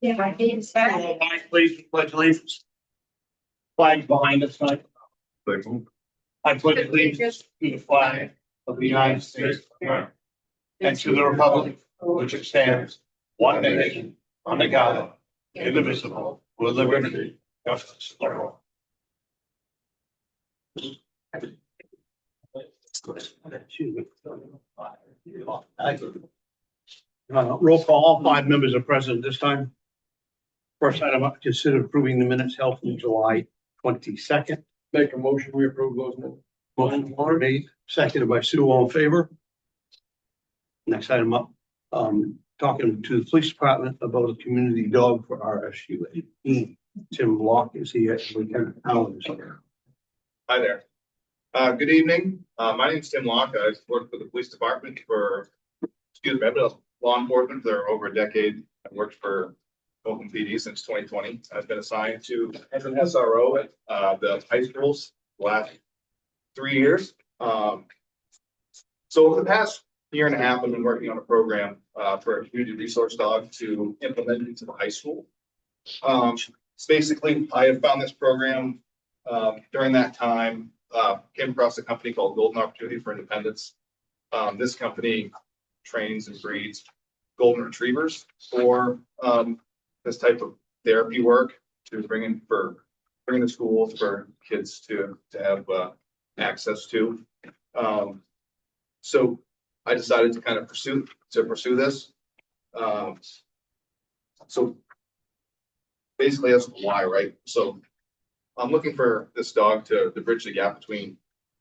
Yeah, I did say. Please, pledge allegiance. Flag behind us, tonight. I pledge allegiance to the flag of the United States of America and to the republic which it stands, one nation, under God, indivisible, with liberty, justice for all. Roll call, all 5 members are present this time. First item up, consider approving the minutes held from July 22nd. Make a motion, we approve those minutes. Motion made, seconded by Sue, all in favor. Next item up, talking to the police department about a community dog for RSUA. Tim Block is here, Lieutenant Howard is here. Hi there. Good evening. My name is Tim Locke. I've worked for the police department for, I've been law enforcement for over a decade. I've worked for Oakland PD since 2020. I've been assigned to as an SRO at the high schools the last 3 years. So over the past year and a half, I've been working on a program for a community resource dog to implement into the high school. So basically, I have found this program during that time. Came across a company called Golden Opportunity for Independence. This company trains and breeds golden retrievers for this type of therapy work to bring to schools for kids to have access to. So I decided to kind of pursue this. So basically that's why, right? So I'm looking for this dog to bridge the gap between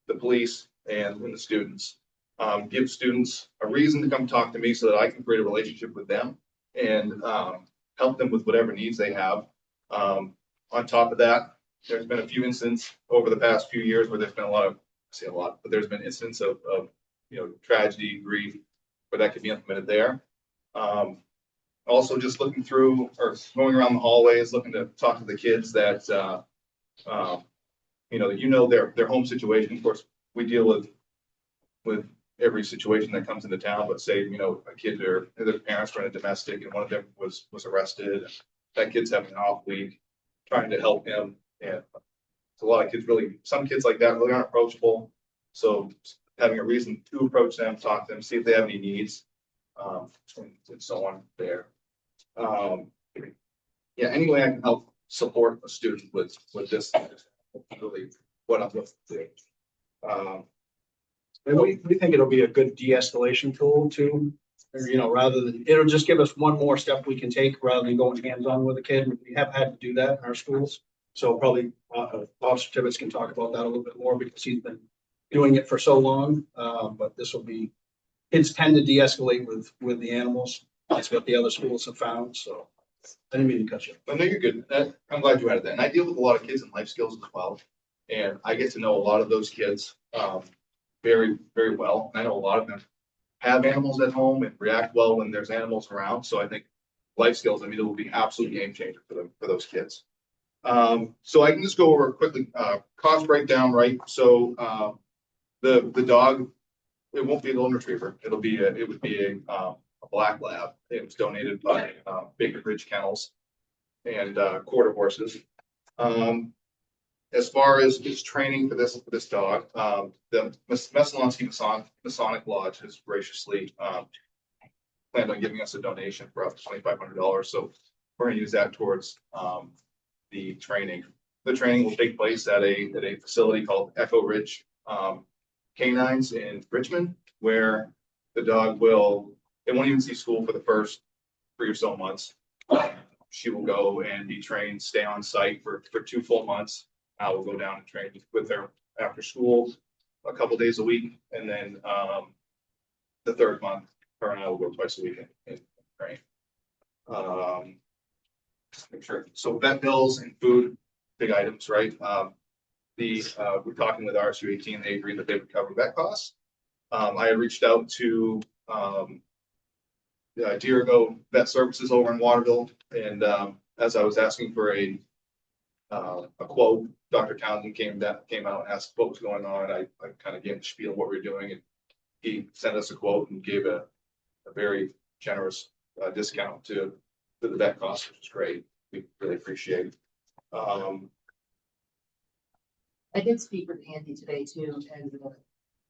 the police and the students. Give students a reason to come talk to me so that I can create a relationship with them and help them with whatever needs they have. On top of that, there's been a few incidents over the past few years where there's been but there's been incidents of tragedy, grief, where that could be implemented there. Also just looking through or going around the hallways, looking to talk to the kids that their home situation. Of course, we deal with every situation that comes into town, but say, a kid or their parents were in a domestic and one of them was arrested. That kid's having an off week, trying to help him. And it's a lot of kids some kids like that really aren't approachable. So having a reason to approach them, talk to them, see if they have any needs, and so on there. Any way I can help support a student with this, really what I'm looking to do. And we think it'll be a good de-escalation tool too. Rather than, it'll just give us one more step we can take rather than going hands-on with a kid. We have had to do that in our schools. So probably Officer Tibbetts can talk about that a little bit more because he's been doing it for so long. But this will be, kids tend to de-escalate with the animals. That's what the other schools have found. So I didn't mean to cut you. I know you're good. I'm glad you added that. And I deal with a lot of kids in life skills as well. And I get to know a lot of those kids very, very well. And I know a lot of them have animals at home and react well when there's animals around. So I think life skills, it will be an absolute game changer for those kids. So I can just go over quickly, cost breakdown, right? So the dog, it won't be a golden retriever. It would be a black lab. It was donated by Baker Bridge Kennels and quarter horses. As far as its training for this dog, the Messalonski Masonic Lodge has graciously planned on giving us a donation for up to $2,500. So we're going to use that towards the training. The training will take place at a facility called Echo Ridge Canines in Richmond, where the dog it won't even see school for the first 3 or so months. She will go and be trained, stay on site for 2 full months. I will go down and train with her after school a couple days a week. And then the 3rd month, her and I will go twice a week and train. Just make sure. So vet bills and food, big items, right? We're talking with RSU 18, they agreed that they would cover vet costs. I had reached out to Dirigo Vet Services over in Waterville, and as I was asking for a quote, Dr. Townsend came out and asked what was going on. I kind of gave him the spiel of what we were doing, and he sent us a quote and gave a very generous discount to the vet cost, which is great. We really appreciate it. I did speak with Andy today too, and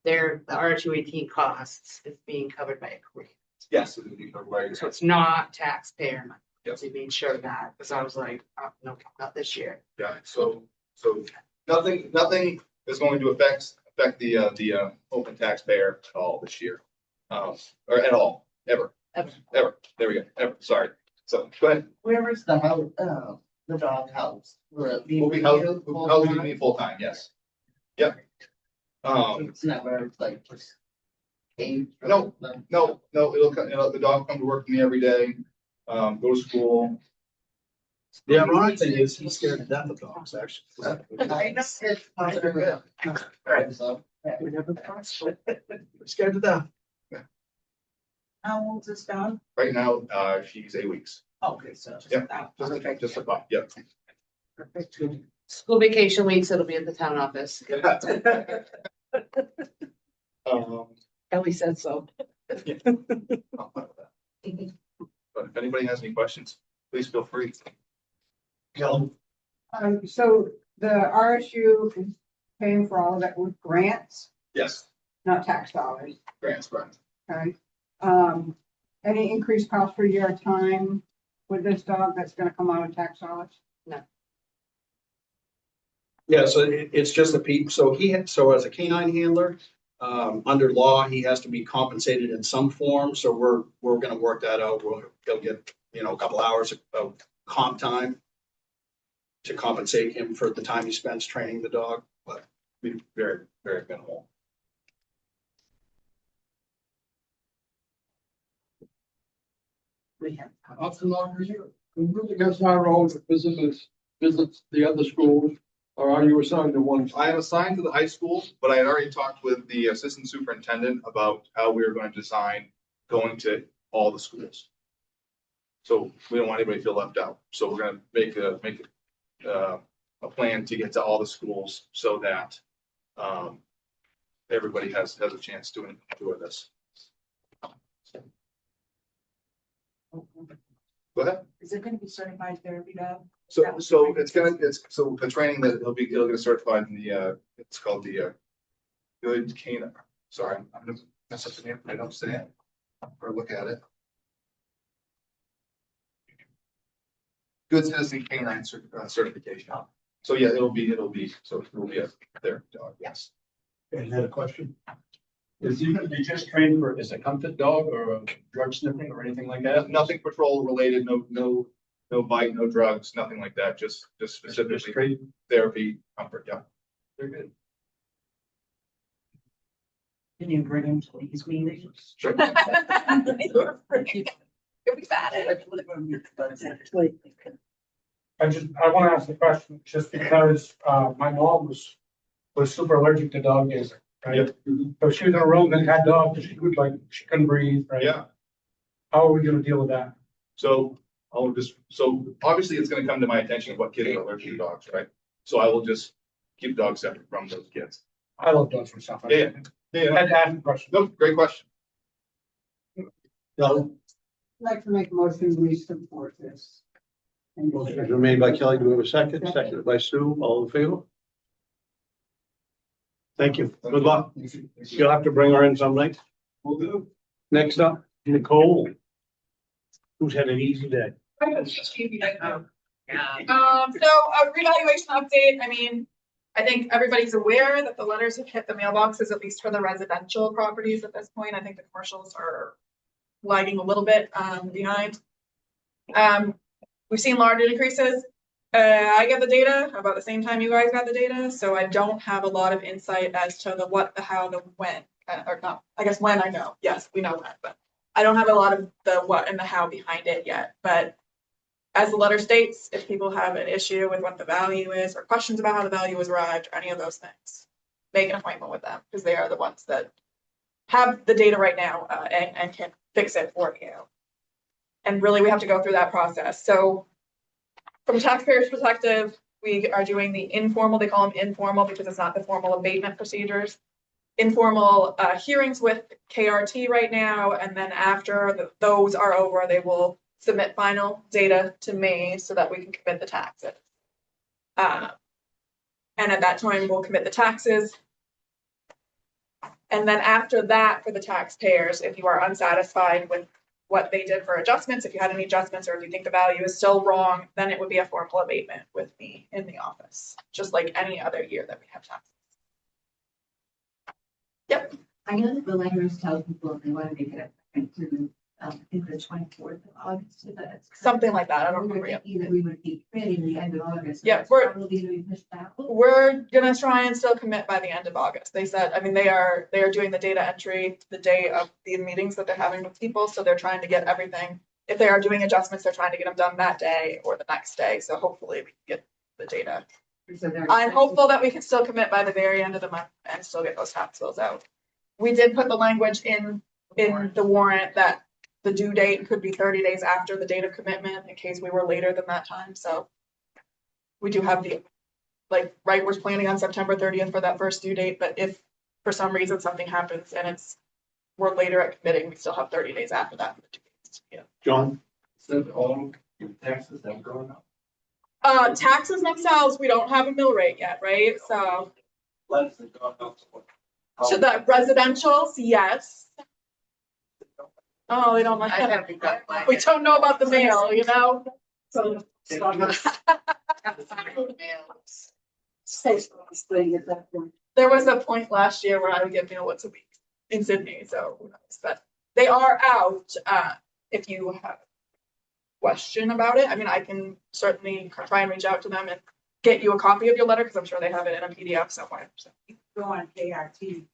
the R218 costs is being covered by a grant. Yes, it would be covered. So it's not taxpayer money. Yes. To make sure of that, because I was like, oh, no, not this year. Yeah, so nothing is going to affect the open taxpayer at all this year. Or at all, ever. Ever. There we go, ever, sorry. So, go ahead. Where is the house, the dog house? Will it be We'll be renewed housing me full-time, yes. Yep. It's never like just. caged or No, nothing? no, the dog come to work with me every day, go to school. The ironic thing is he's scared to death of dogs, actually. I know it's. Right. So, Scared to death. how old is this dog? Right now, she's 8 weeks. Okay, so. Yeah. Perfect. Just a pup, yeah. Perfect. School vacation weeks, it'll be at the town office. Ellie said so. But if anybody has any questions, please feel free. Kelly? So the RSU is paying for all of that with grants, Yes, not tax dollars, grants, correct. okay? Any increased cost for your time with this dog that's gonna come out of tax dollars? Yeah, so it's just so as a canine handler, under law, he has to be compensated in some form, so we're gonna work that out. He'll get, a couple hours of comp time to compensate him for the time he spends training the dog, but Be very, very minimal. We have. How long are you? Really gets our own visits the other schools, or are you assigned to one? I am assigned to the high school, but I had already talked with the assistant superintendent about how we are going to design going to all the schools. So we don't want anybody to feel left out. So we're gonna make a plan to get to all the schools so that everybody has a chance to enjoy this. Go ahead. Is it gonna be certified therapy dog? So the training that he'll get certified in the, it's called the good canine. Sorry, I'm gonna mess up the name. I don't say it. Or look at it. Good citizen canine certification. So yeah, it'll be a therapy dog, yes. And had a question. Is he gonna be just trained for, is a comfort dog or a drug sniffing or anything like that? Nothing patrol related, no bite, no drugs, nothing like that, just specifically Straight. therapy, comfort, yeah. Very good. Can you bring him to these meetings? Sure. You'll be bad at it. I want to ask the question just because my mom was super allergic to dog days, right? Yep. So she was in a room that had dogs, she couldn't breathe, right? Yeah. How are we gonna deal with that? So obviously it's gonna come to my attention what kids are allergic to dogs, right? So I will just keep dogs separate from those kids. I love dogs myself. Yeah. I had to ask the question. No, great question. Kelly? I'd like to make a motion, we support this. Motion has been made by Kelly. Do we have a second? Seconded by Sue. All in favor? Thank you. Good luck. You'll have to bring her in some night. Will do. Next up, Nicole. Who's had an easy day? So a revaluation update, I mean, I think everybody's aware that the letters have hit the mailboxes, at least for the residential properties at this point. I think the commercials are lagging a little bit behind. We've seen large increases. I got the data about the same time you guys got the data, so I don't have a lot of insight as to the what, the how, the when, or not. I guess when I know, yes, we know when, but I don't have a lot of the what and the how behind it yet. But as the letter states, if people have an issue with what the value is or questions about how the value was arrived or any of those things, make an appointment with them because they are the ones that have the data right now and can fix it for you. And really, we have to go through that process. So from a taxpayer's perspective, we are doing the informal, they call them informal because it's not the formal abatement procedures. informal hearings with KRT right now, and then after those are over, they will submit final data to me so that we can commit the taxes. And at that time, we'll commit the taxes. And then after that, for the taxpayers, if you are unsatisfied with what they did for adjustments, if you had any adjustments, or if you think the value is still wrong, then it would be a formal abatement with me in the office, just like any other year that we have taxes. Yep. I know that the lenders tell people they want to make it effective to, I think the 24th of August. Something like that. I don't remember yet. That we would be committing the end of August. Yeah, That's probably gonna be pushed back. We're gonna try and still commit by the end of August. They said, I mean, they are doing the data entry the day of the meetings that they're having with people, so they're trying to get everything. If they are doing adjustments, they're trying to get them done that day or the next day, so hopefully we can get the data. So I'm hopeful that we can still commit by the very end of the month and still get those tax bills out. We did put the language in the warrant that the due date could be 30 days after the date of commitment in case we were later than that time, so. We do have the, like, right, we're planning on September 30th for that first due date, but if for some reason something happens and we're later at committing, we still have 30 days after that for the due dates. Yeah. John, said all your taxes have gone up. Taxes themselves, we don't have a mill rate yet, right? So. Letters have gone up. So the residentials, yes. Oh, they don't like I that. haven't got mine We yet. don't know about the mail, you know? So. There was a point last year where I would get mail once a week in Sydney, so who knows, but they are out. If you have a question about it, I mean, I can certainly try and reach out to them and get you a copy of your letter, because I'm sure they have it in a PDF somewhere. So. Go on KRT.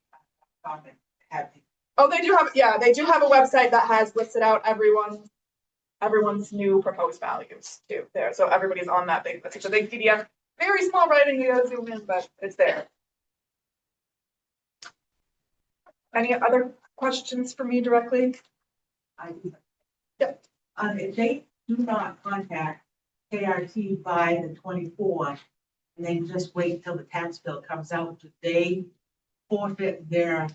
Oh, they do have, yeah, they do have a website that has listed out everyone's new proposed values too there. So everybody's on that big, it's a big PDF, very small writing, you gotta zoom in, but it's there. Any other questions for me directly? Yep. If they do not contact KRT by the 24th, and then just wait till the tax bill comes out, do they forfeit their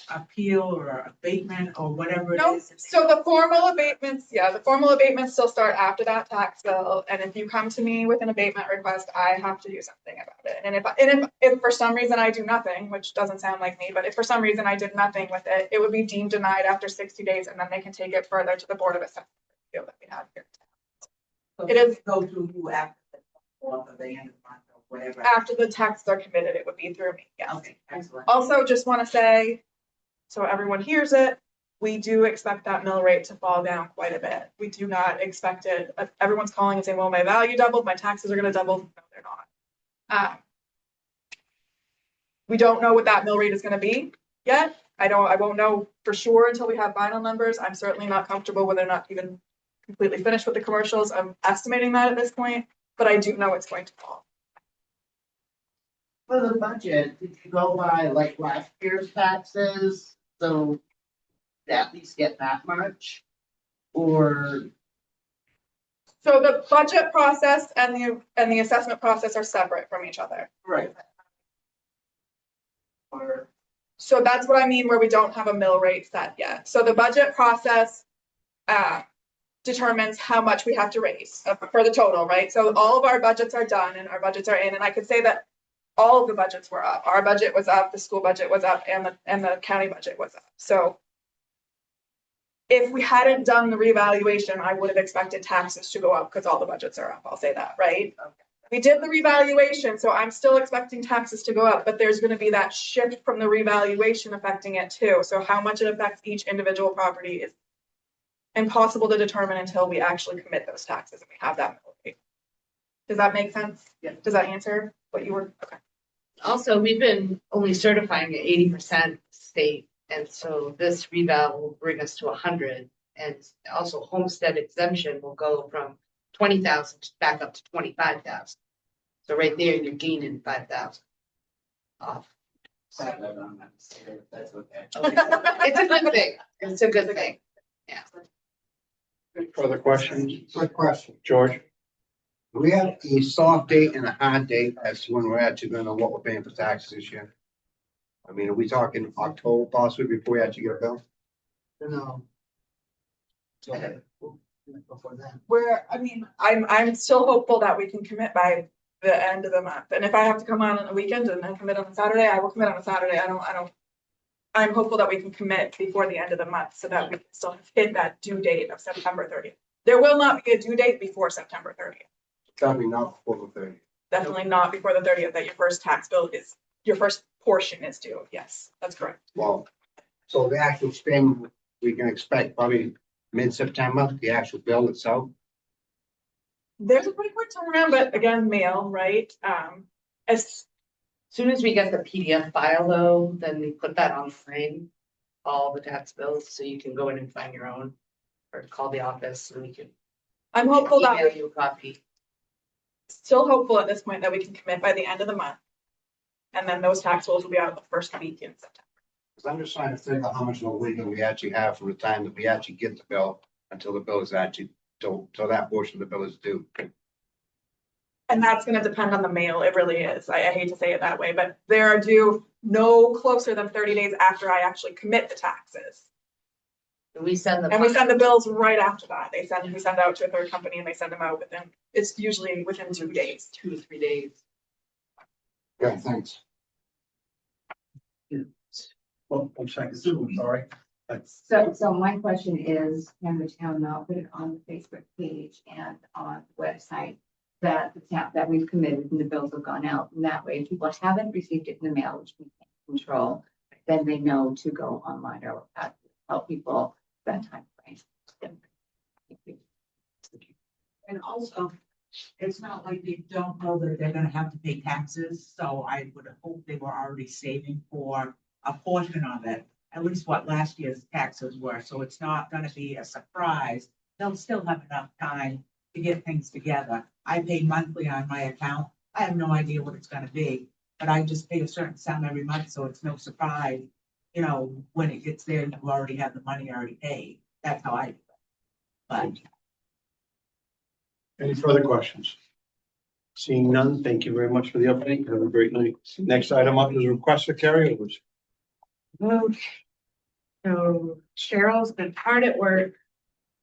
appeal or abatement or whatever it No, is? so the formal abatements, yeah, the formal abatements still start after that tax bill. And if you come to me with an abatement request, I have to do something about it. And if for some reason I do nothing, which doesn't sound like me, but if for some reason I did nothing with it, it would be deemed denied after 60 days, and then they can take it further to the Board of Assessment that we have here. So It is go through you after the 4th or the end of the month or whatever. after the taxes are committed, it would be through me, yes. Okay, excellent. Also, just want to say, so everyone hears it, we do expect that mill rate to fall down quite a bit. We do not expect it. Everyone's calling and saying, well, my value doubled, my taxes are going to double. No, they're not. We don't know what that mill rate is going to be yet. I won't know for sure until we have final numbers. I'm certainly not comfortable with it not even completely finished with the commercials. I'm estimating that at this point, but I do know it's going to fall. For the budget, did you go by like last year's taxes? So at least get that much? Or So the budget process and the assessment process are separate from each other. right? Or So that's what I mean where we don't have a mill rate set yet. So the budget process determines how much we have to raise for the total, right? So all of our budgets are done and our budgets are in, and I could say that all of the budgets were up. Our budget was up, the school budget was up, and the county budget was up. So if we hadn't done the revaluation, I would have expected taxes to go up because all the budgets are up. I'll say that, right? Okay. We did the revaluation, so I'm still expecting taxes to go up, but there's going to be that shift from the revaluation affecting it too. So how much it affects each individual property is impossible to determine until we actually commit those taxes and we have that mill rate. Does that make sense? Yeah. Does that answer what you were? Okay. Also, we've been only certifying at 80% state, and so this reval will bring us to 100. And also homestead exemption will go from 20,000 back up to 25,000. So right there, you're gaining 5,000 off. that's okay. It's a good thing. It's a good thing. Yeah. Further questions? Quick question. George? We have a soft date and a hard date as to when we're actually gonna know what we're paying for taxes this year. I mean, are we talking October possibly before we actually get a bill? No. Before then. I'm still hopeful that we can commit by the end of the month. And if I have to come on the weekend and then commit on a Saturday, I will commit on a Saturday. I'm hopeful that we can commit before the end of the month so that we can still hit that due date of September 30th. There will not be a due date before September 30th. Definitely not before the 30th. Definitely not before the 30th that your first tax bill is, your first portion is due. Yes, that's correct. Well, so the actual spend, we can expect probably mid-September, the actual bill itself. There's a pretty quick turnaround, but again, mail, right? As Soon as we get the PDF file though, then we put that online, all the tax bills, so you can go in and find your own. Or call the office and we can I'm hopeful that email you a copy. still hopeful at this point that we can commit by the end of the month. And then those tax bills will be out the first week in September. Because I'm just trying to figure out how much of a wiggle we actually have from the time that we actually get the bill until the bill is actually, till that portion of the bill is due. And that's gonna depend on the mail, it really is. I hate to say it that way, but they're due no closer than 30 days after I actually commit the taxes. We send And we send the bills right after that. We send out to a third company and they send them out within, it's usually within 2 days. 2 to 3 days. Yeah, thanks. Well, I'm sorry, Sue, I'm sorry. So my question is, can the town now put it on the Facebook page and on the website that the town, that we've committed and the bills have gone out? And that way, if people haven't received it in the mail, which we can't control, then they know to go online or help people that time frame. And also, it's not like they don't know that they're gonna have to pay taxes, so I would hope they were already saving for a portion of it. At least what last year's taxes were, so it's not gonna be a surprise. They'll still have enough time to get things together. I pay monthly on my account. I have no idea what it's gonna be, but I just pay a certain sum every month, so it's no surprise. You know, when it gets there, you already have the money already paid. That's how I do it. But Any further questions? Seeing none, thank you very much for the update. Have a great night. Next item up is request for carryovers. Okay. So Cheryl's been hard at work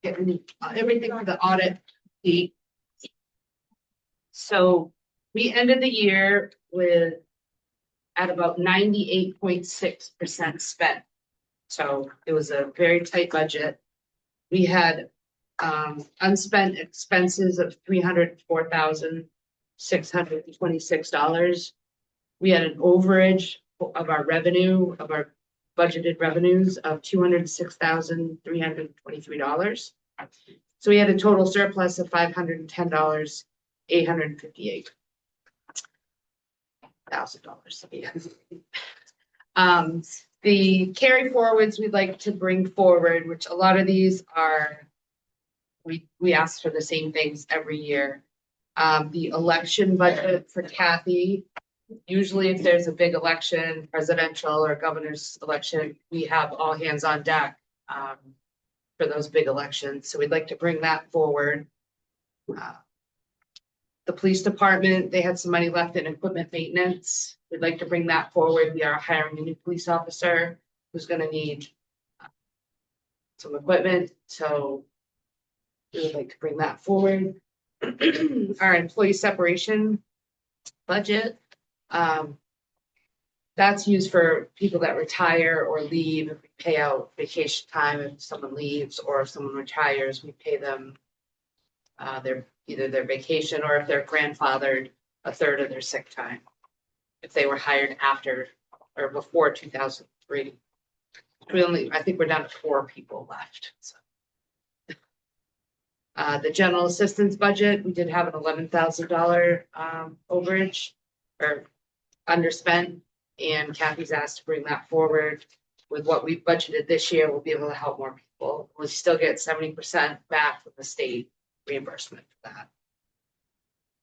getting everything for the audit. So we ended the year with at about 98.6% spent. So it was a very tight budget. We had unspent expenses of $304,626. We had an overage of our revenue, of our budgeted revenues of $206,323. So we had a total surplus of $510,858,000. The carry forwards we'd like to bring forward, which a lot of these are, we ask for the same things every year. The election budget for Kathy, usually if there's a big election, presidential or governor's election, we have all hands on deck for those big elections. So we'd like to bring that forward. The police department, they had some money left in equipment maintenance. We'd like to bring that forward. We are hiring a new police officer who's going to need some equipment. So we would like to bring that forward. Our employee separation budget. That's used for people that retire or leave. If we pay out vacation time, if someone leaves or if someone retires, we pay them either their vacation or if they're grandfathered, a third of their sick time. If they were hired after or before 2003. I think we're down to 4 people left. So. The general assistance budget, we did have an $11,000 overage or underspent, and Kathy's asked to bring that forward. With what we've budgeted this year, we'll be able to help more people. We'll still get 70% back from the state reimbursement for that.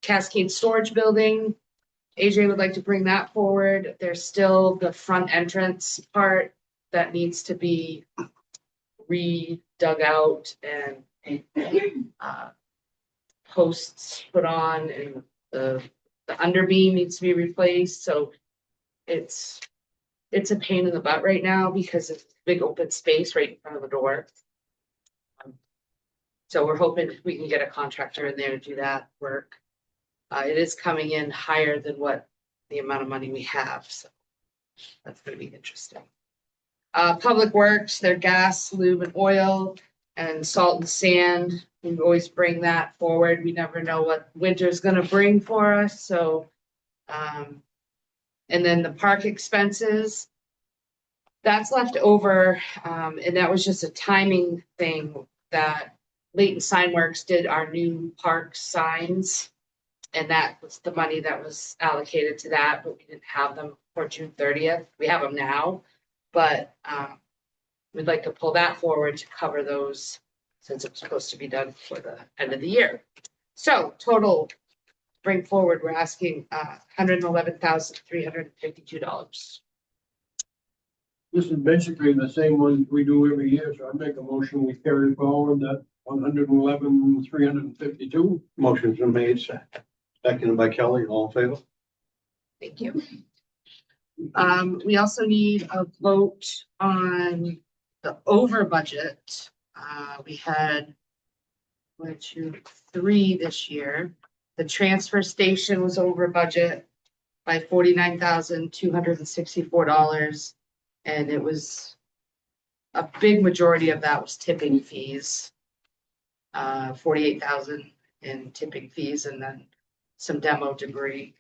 Cascade Storage Building, AJ would like to bring that forward. There's still the front entrance part that needs to be re-dug out and posts put on, and the underbeam needs to be replaced. So it's it's a pain in the butt right now because it's big open space right in front of the door. So we're hoping we can get a contractor in there to do that work. It is coming in higher than what the amount of money we have, so that's gonna be interesting. Public Works, their gas, lube and oil and salt and sand. We always bring that forward. We never know what winter's gonna bring for us, so. And then the park expenses. That's left over, and that was just a timing thing that Leighton Sign Works did our new park signs. And that was the money that was allocated to that, but we didn't have them for June 30th. We have them now, but we'd like to pull that forward to cover those since it's supposed to be done for the end of the year. So total bring forward, we're asking $111,352. This is basically the same one we do every year, so I make a motion, we carry forward that 111,352. Motion's been made, seconded by Kelly, all in favor? Thank you. We also need a vote on the over budget. We had 1, 2, 3 this year. The transfer station was over budget by $49,264. And it was a big majority of that was tipping fees. 48,000 in tipping fees and then some demo debris.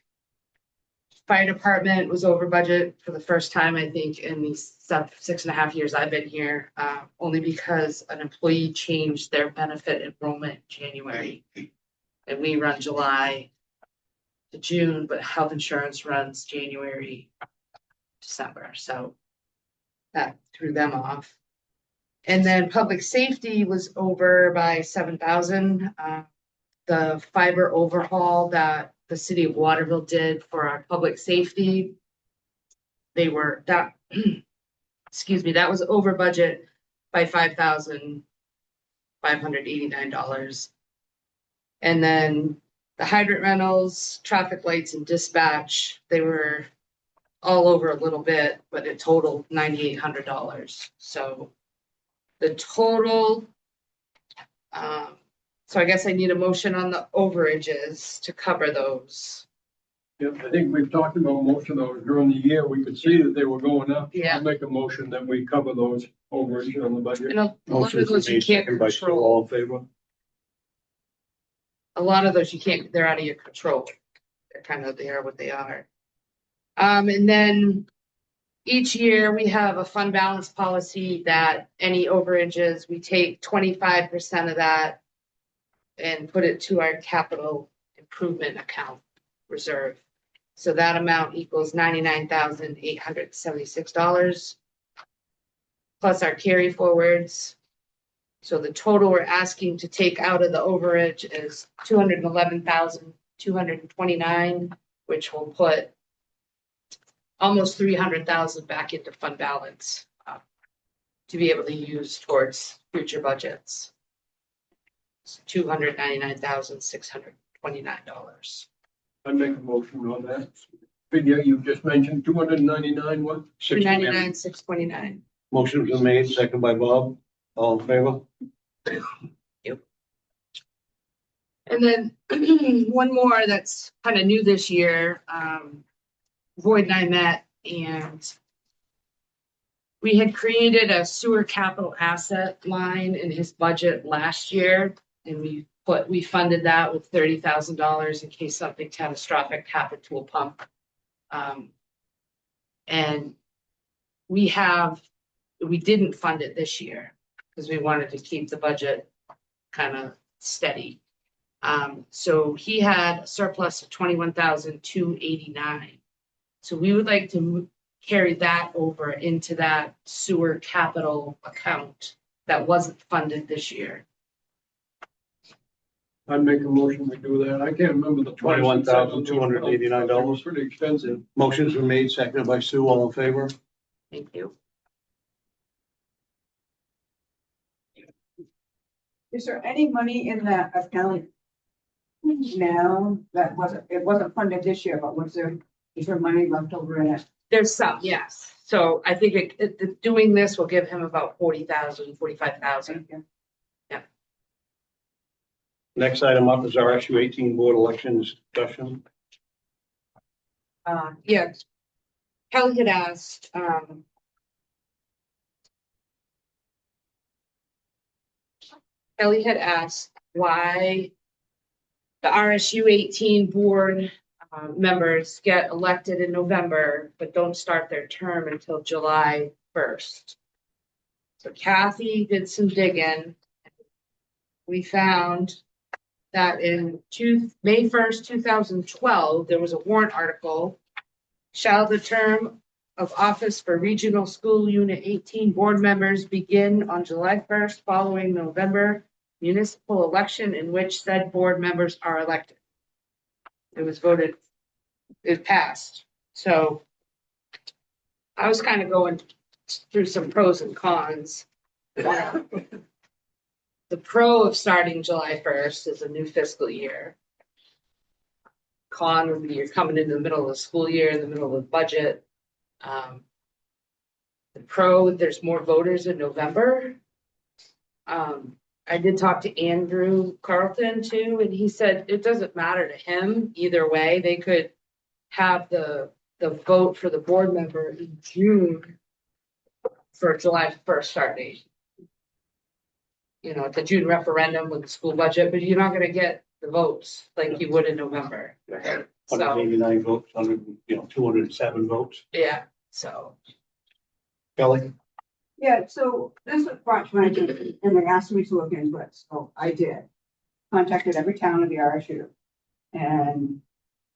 Fire department was over budget for the first time, I think, in these 6.5 years I've been here, only because an employee changed their benefit enrollment in January. And we run July to June, but health insurance runs January, December. So that threw them off. And then public safety was over by 7,000. The fiber overhaul that the city of Waterville did for our public safety, they were that, excuse me, that was over budget by $5,589. And then the hydrant rentals, traffic lights and dispatch, they were all over a little bit, but it totaled $9,800. So the total, so I guess I need a motion on the overages to cover those. Yeah, I think we've talked about most of those during the year. We could see that they were going up. Yeah. I'll make a motion that we cover those overages on the budget. And a lot of Motion's those been you made, can't seconded by Sue, control. all in favor? A lot of those you can't, they're out of your control. They're kind of, they are what they are. And then each year we have a fund balance policy that any overages, we take 25% of that and put it to our capital improvement account reserve. So that amount equals $99,876 plus our carry forwards. So the total we're asking to take out of the overage is $211,229, which will put almost 300,000 back into fund balance to be able to use towards future budgets. It's $299,629. I make a motion on that. Figure you just mentioned, 299, what? $299,629. Motion's been made, seconded by Bob, all in favor? And then one more that's kind of new this year. Boyd and I met and we had created a sewer capital asset line in his budget last year. And we funded that with $30,000 in case something catastrophic happened to a pump. And we didn't fund it this year because we wanted to keep the budget kind of steady. So he had a surplus of $21,289. So we would like to carry that over into that sewer capital account that wasn't funded this year. I'd make a motion to do that. I can't remember the. $21,289. Pretty expensive. Motion's been made, seconded by Sue, all in favor? Thank you. Is there any money in that account now that it wasn't funded this year, but is there money left over in it? There's some, yes. So I think doing this will give him about 40,000, 45,000. Next item up is our SU 18 board elections discussion. Yeah. Kelly had asked, why the RSU 18 board members get elected in November, but don't start their term until July 1st. So Kathy did some digging. We found that in May 1st, 2012, there was a warrant article. Shall the term of office for Regional School Unit 18 board members begin on July 1st following November municipal election in which said board members are elected? It was voted, it passed. So I was kind of going through some pros and cons. The pro of starting July 1st is a new fiscal year. Con would be you're coming into the middle of the school year, in the middle of the budget. The pro, there's more voters in November. I did talk to Andrew Carlton too, and he said it doesn't matter to him either way. They could have the vote for the board member in June for July 1st start date. You know, at the June referendum with the school budget, but you're not gonna get the votes like you would in November. Right? So, 189 votes, 207 votes. yeah, so. Kelly? Yeah, so this was brought to my attention and they asked me to look into it, so I did. Contacted every town of the RSU. And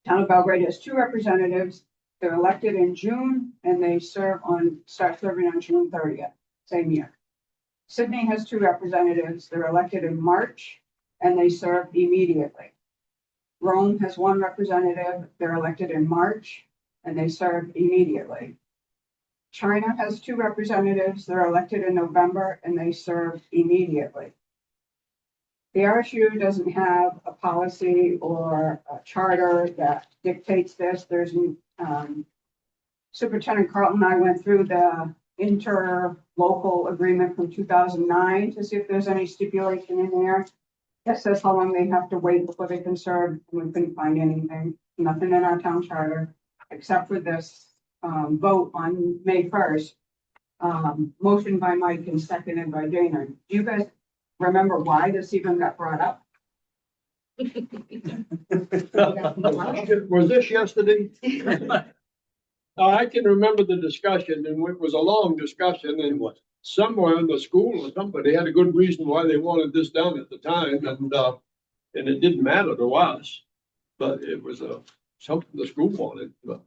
town of Belgrade has 2 representatives. They're elected in June and they start serving on June 30th, same year. Sydney has 2 representatives. They're elected in March and they serve immediately. Rome has 1 representative. They're elected in March and they serve immediately. China has 2 representatives. They're elected in November and they serve immediately. The RSU doesn't have a policy or a charter that dictates this. There's Superintendent Carlton and I went through the interlocal agreement from 2009 to see if there's any stipulation in there that says how long they have to wait before they can serve. And we couldn't find anything, nothing in our town charter, except for this vote on May 1st, motion by Mike and seconded by Dana. Do you guys remember why this even got brought up? Was this yesterday? I can remember the discussion, and it was a long discussion, and somewhere in the school or somebody had a good reason why they wanted this done at the time, and it didn't matter to us, but it was something the school wanted. Well,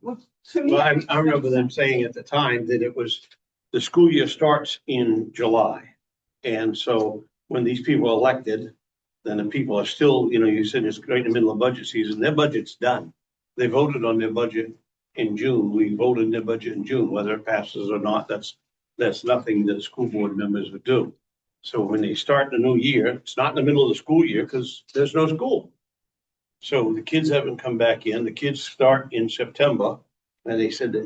I remember them saying at the time that it was, the school year starts in July. And so when these people are elected, then the people are still, you said it's right in the middle of budget season, their budget's done. They voted on their budget in June. We voted their budget in June, whether it passes or not, that's nothing that school board members would do. So when they start the new year, it's not in the middle of the school year because there's no school. So the kids haven't come back in. The kids start in September. And they said that,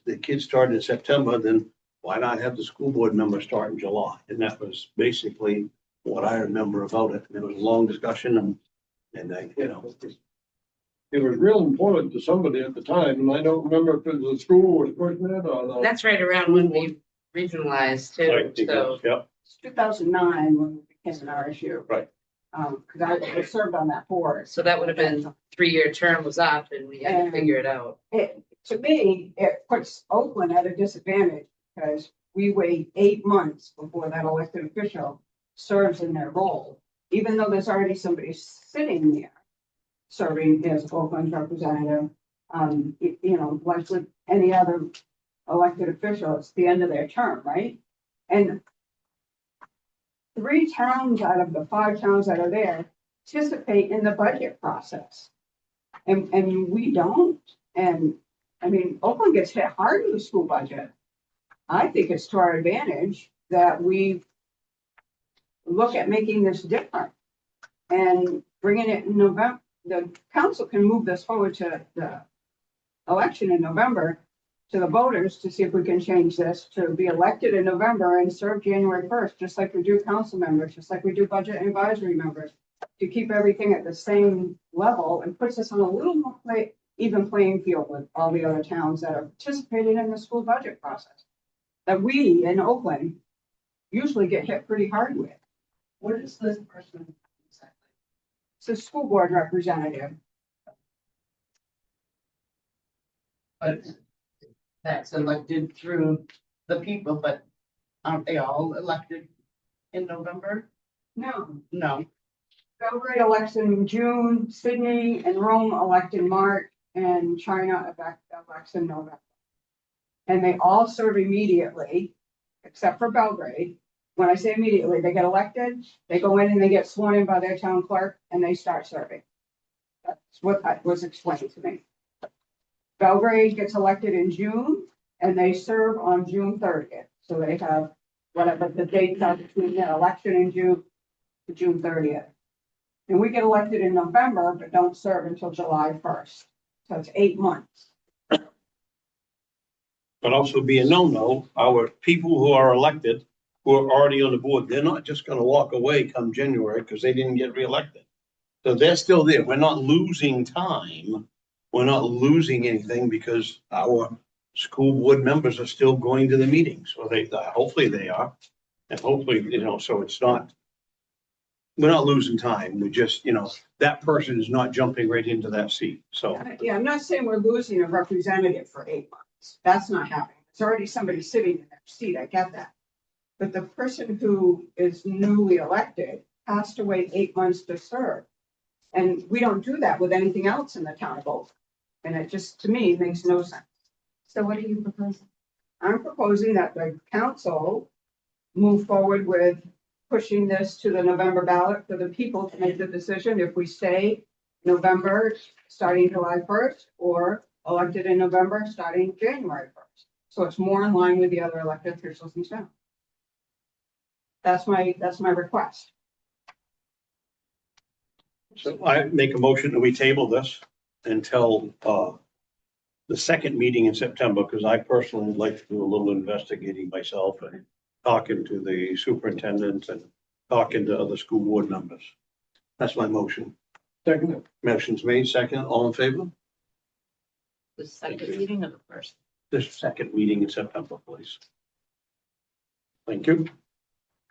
the kids start in September, then why not have the school board members start in July? And that was basically what I remember about it. It was a long discussion and it was real important to somebody at the time, and I don't remember if it was the school or the person or That's right around when we regionalized too, so. Yeah. It's 2009 when we became an RSU. Right. Because I served on that board. So that would have been 3-year term was up and we had to figure it out. To me, it puts Oakland at a disadvantage because we wait 8 months before that elected official serves in their role, even though there's already somebody sitting there serving as Oakland's representative. Like with any other elected official, it's the end of their term, right? And 3 towns out of the 5 towns that are there participate in the budget process. And we don't. And I mean, Oakland gets hit hard with the school budget. I think it's to our advantage that we look at making this different and bringing it in November. The council can move this forward to the election in November to the voters to see if we can change this to be elected in November and serve January 1st, just like we do council members, just like we do budget and advisory members, to keep everything at the same level and puts us on a little more even playing field with all the other towns that are participating in the school budget process that we in Oakland usually get hit pretty hard with. What is this person exactly? It's a school board representative. But that's elected through the people, but aren't they all elected in November? No, No. Belgrade elects in June, Sydney and Rome elect in March, and China elects in November. And they all serve immediately, except for Belgrade. When I say immediately, they get elected, they go in and they get sworn in by their town clerk and they start serving. That's what was explained to me. Belgrade gets elected in June and they serve on June 30th. So they have whatever the dates are between their election in June to June 30th. And we get elected in November, but don't serve until July 1st. So it's 8 months. But also be a no-no, our people who are elected, who are already on the board, they're not just gonna walk away come January because they didn't get reelected. So they're still there. We're not losing time. We're not losing anything because our school board members are still going to the meetings, or they, hopefully they are. And hopefully, so it's not, we're not losing time. We just, that person is not jumping right into that seat. So, Yeah, I'm not saying we're losing a representative for 8 months. That's not happening. It's already somebody sitting in that seat. I get that. But the person who is newly elected has to wait 8 months to serve. And we don't do that with anything else in the town of Oakland. And it just, to me, makes no sense. So what are you proposing? I'm proposing that the council move forward with pushing this to the November ballot for the people to make the decision if we stay November, starting July 1st, or elected in November, starting January 1st. So it's more in line with the other elected officials in town. That's my request. so I make a motion that we table this until, the second meeting in September, because I personally would like to do a little investigating myself and talking to the superintendent and talking to other school board members. That's my motion. Second, Motion's made, second, all in favor? The second meeting of the first. This second meeting in September, please. Thank you.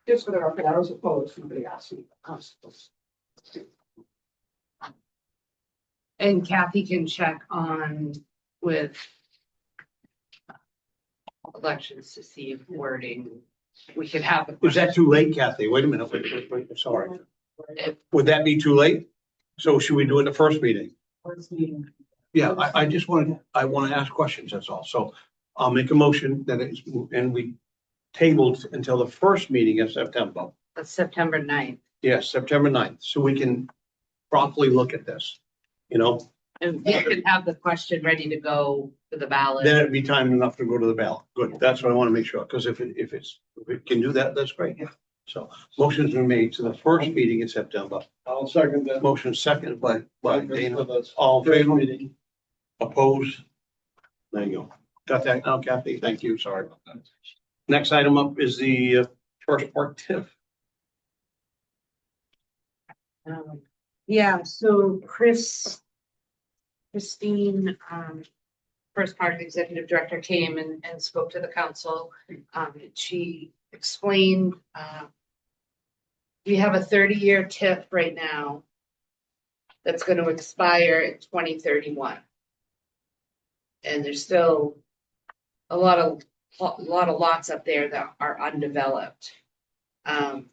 Just for the record, I was opposed. Nobody asked me. I was opposed. And Kathy can check on with elections to see if wording, we could have. a Is that too late, Kathy? Wait a minute, wait, sorry. If- Would that be too late? So should we do it in the first meeting? First meeting. Yeah, I just want to ask questions, that's all. So I'll make a motion that it's, and we tabled until the first meeting in September. That's September 9th. Yes, September 9th, so we can properly look at this, And we can have the question ready to go for the ballot. then it'd be time enough to go to the ballot. Good, that's what I want to make sure, because if it can do that, that's great. So motion's been made to the first meeting in September. I'll second that. Motion seconded by Dana. For the All in favor? meeting. Opposed? There you go. Got that now, Kathy? Thank you. Sorry about that. Next item up is the first part TIF. Yeah, so Christine, first part executive director came and spoke to the council. She explained, we have a 30-year TIF right now that's going to expire in 2031. And there's still a lot of lots up there that are undeveloped. I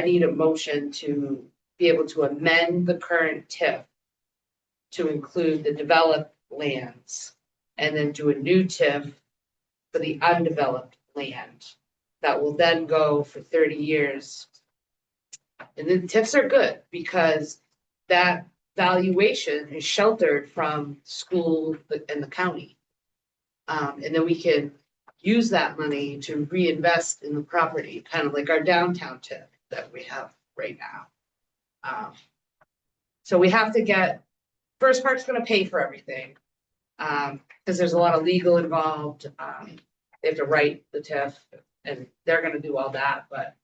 need a motion to be able to amend the current TIF to include the developed lands and then do a new TIF for the undeveloped land that will then go for 30 years. And the TIFs are good because that valuation is sheltered from school and the county. And then we can use that money to reinvest in the property, kind of like our downtown TIF that we have right now. So we have to get, first part's gonna pay for everything. Because there's a lot of legal involved, they have to write the TIF, and they're gonna do all that, but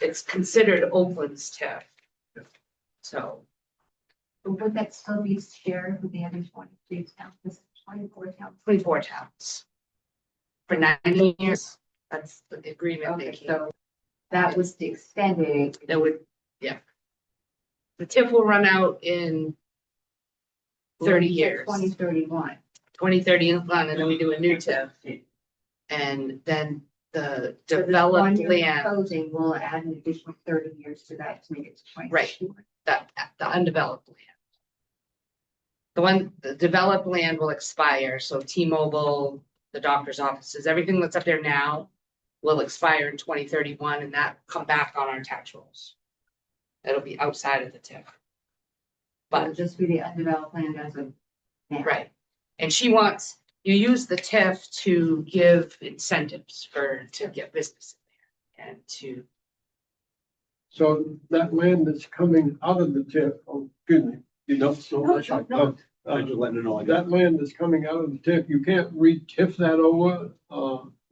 it's considered Oakland's TIF. So, But would that still be shared with the other 23 towns, this 24 towns? 24 towns. For 90 years, that's the agreement they Okay, came. so that was the extended. That would, yeah. The TIF will run out in 30 years. 2031. 2031, and then we do a new TIF. And then the So the developed one you're land, proposing will add an additional 30 years to that to make it to 20. Right. the undeveloped land. The developed land will expire, so T-Mobile, the doctor's offices, everything that's up there now will expire in 2031, and that come back on our tax rolls. It'll be outside of the TIF. But But, just be the undeveloped land as of now. right, and she wants, you use the TIF to give incentives to get business in there and to, So that land that's coming out of the TIF, oh, excuse me, you don't so much. No. I'm just letting her know. I got That land that's coming out of the TIF, you can't re-TIF that over,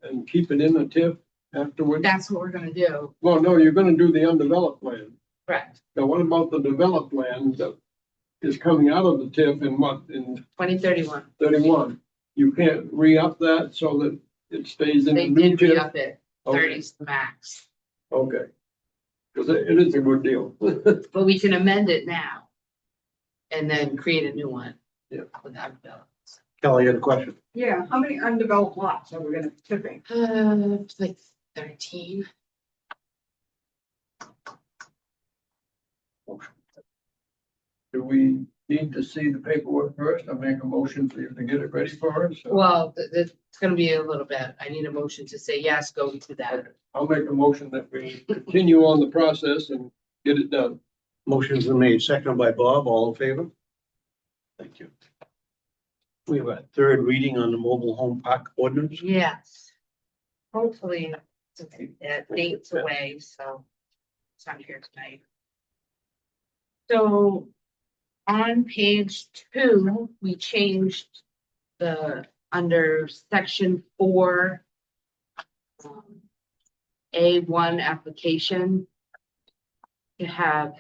and keep it in the TIF afterwards? that's what we're gonna do, Well, no, you're gonna do the undeveloped land. correct, Now, what about the developed land that is coming out of the TIF in what, in 2031. 31? You can't re-up that so that it stays in the They new did TIF? re-up it, Okay. 30's the max, Okay. Because it is a good deal. but we can amend it now. And then create a new one. Yeah. Without development. Kelly, you had a question? Yeah, how many undeveloped lots are we gonna be tipping? Like 13. Do we need to see the paperwork first? I'll make a motion for you to get it ready for us. or- Well, it's gonna be a little bit. I need a motion to say yes, go to that. I'll make a motion that we continue on the process and get it done. Motion's been made, seconded by Bob, all in favor? Thank you. We have a third reading on the mobile home park ordinance. Yes. Hopefully, that date's away, so it's not here tonight. So on page 2, we changed under section 4. A1 application. To have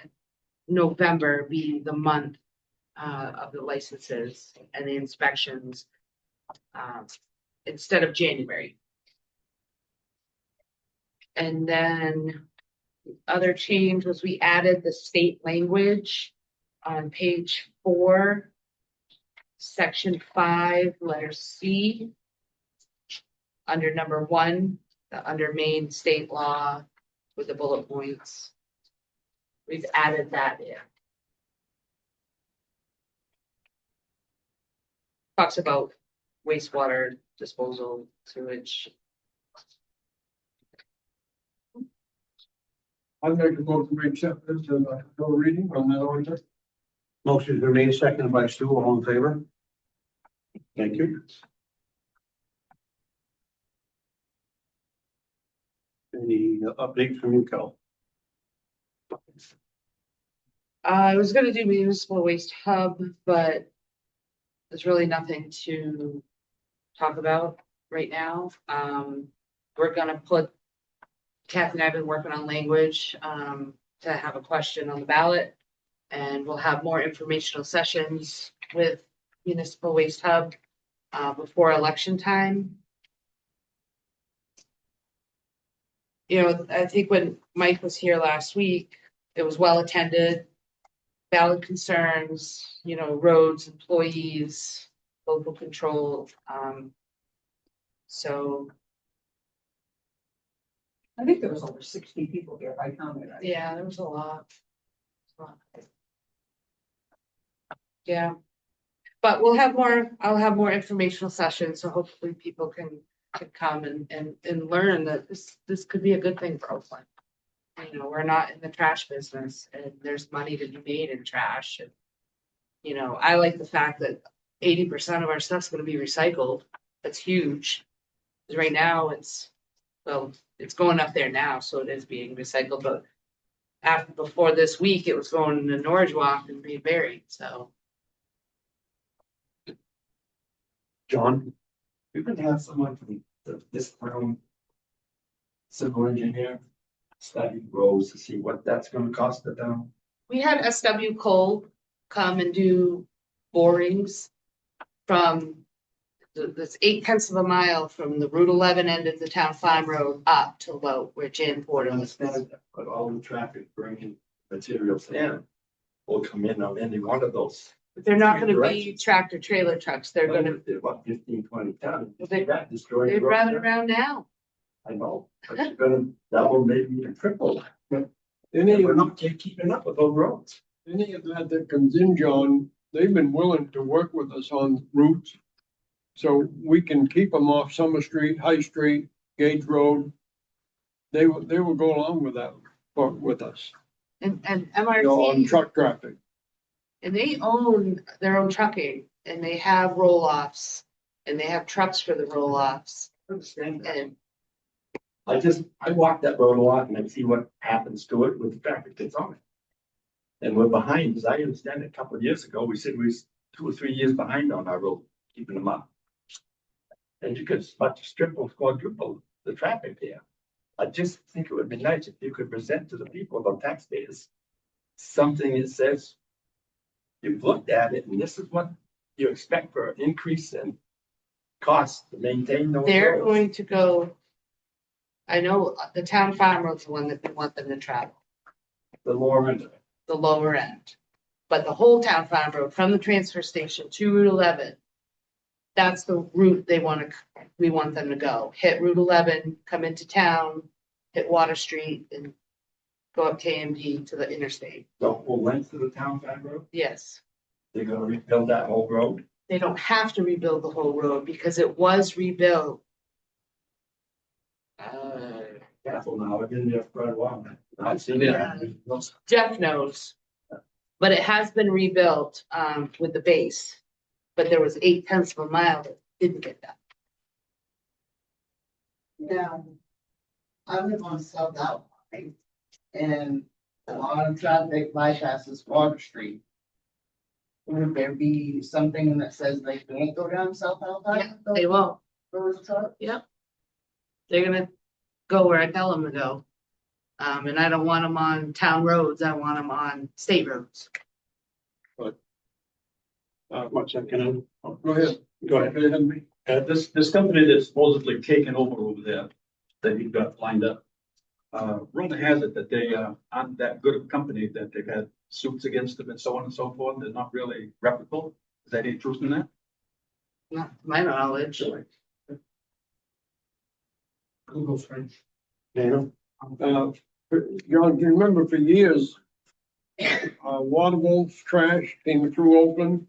November be the month of the licenses and the inspections. Instead of January. And then the other change was we added the state language on page 4. Section 5, letter C. Under number 1, under main state law with the bullet points. We've added that in. Talks about wastewater disposal, sewage. I'll make a motion to accept this and go reading on that ordinance. Motion's been made, seconded by Stu, all in favor? Thank you. Any updates from you, Cal? I was gonna do municipal waste hub, but there's really nothing to talk about right now. We're gonna put, Kathy and I have been working on language, to have a question on the ballot. And we'll have more informational sessions with municipal waste hub, before election time. You know, I think when Mike was here last week, it was well attended. Valid concerns, you know, roads, employees, local control, so, I think there was over 60 people here by counting. Right? yeah, there was a lot. Yeah, but I'll have more informational sessions, so hopefully people can come and learn that this could be a good thing for Oakland. You know, we're not in the trash business, and there's money to be made in trash. And you know, I like the fact that 80% of our stuff's gonna be recycled. That's huge. 'Cause right now, it's going up there now, so it is being recycled, but before this week, it was going to Norwich Walk and being buried, so. John, you can have someone from this firm, civil engineer, study roads to see what that's gonna cost the town. We had SW Cole come and do borings from this 8/10 of a mile from the Route 11 end of the town farm road up to Low, where Jan I Porter lives. understand that, but all the traffic bringing materials in will come in on any one of those. But they're not gonna be Directions. tractor trailer trucks, they're gonna, They're about 15, 20 tons. Well, they- That destroys they're the road. driving around now. I know, but you're gonna double, maybe even triple. Any, We're not keeping up with those roads. any of that comes in, John, they've been willing to work with us on routes. So we can keep them off Summer Street, High Street, Gage Road. They will go along with that, with us, And you know, on MRC, truck traffic. and they own their own trucking, and they have roll-offs, and they have trucks for the roll-offs, I understand that. and I walk that road a lot and I see what happens to it with the traffic that's on it. And we're behind, as I understand it, a couple of years ago, we said we was 2 or 3 years behind on our road, keeping them up. And you could much triple, quadruple the traffic here. I just think it would be nice if you could present to the people, the taxpayers, something that says, you've looked at it and this is what you expect for an increase in cost to maintain those they're roads. going to go. I know the town farm road's the one that we want them to travel, The lower end of it. the lower end. But the whole town farm road from the transfer station to Route 11, that's the route we want them to go. Hit Route 11, come into town, hit Water Street and go up KMD to the interstate. The whole length of the town farm road, Yes, they're gonna rebuild that whole road. they don't have to rebuild the whole road because it was rebuilt. Careful now, I've been there for quite a while. I've seen it. Jeff knows. But it has been rebuilt with the base. But there was 8/10 of a mile that didn't get done. Yeah. I live on South Alpine and a lot of traffic bypasses Water Street. Would there be something that says they can't go down South Alpine? They won't. Those trucks? Yep. They're gonna go where I tell them to go. And I don't want them on town roads. I want them on state roads. One second. Go ahead. Go ahead. Me. This company that's supposedly taken over there, that you've got lined up. Rumor has it that they aren't that good of a company, that they've had suits against them and so on and so forth. They're not really reputable. Is that any truth in that? Not to my knowledge. Google French. John, do you remember for years, Waterville's trash came through Oakland,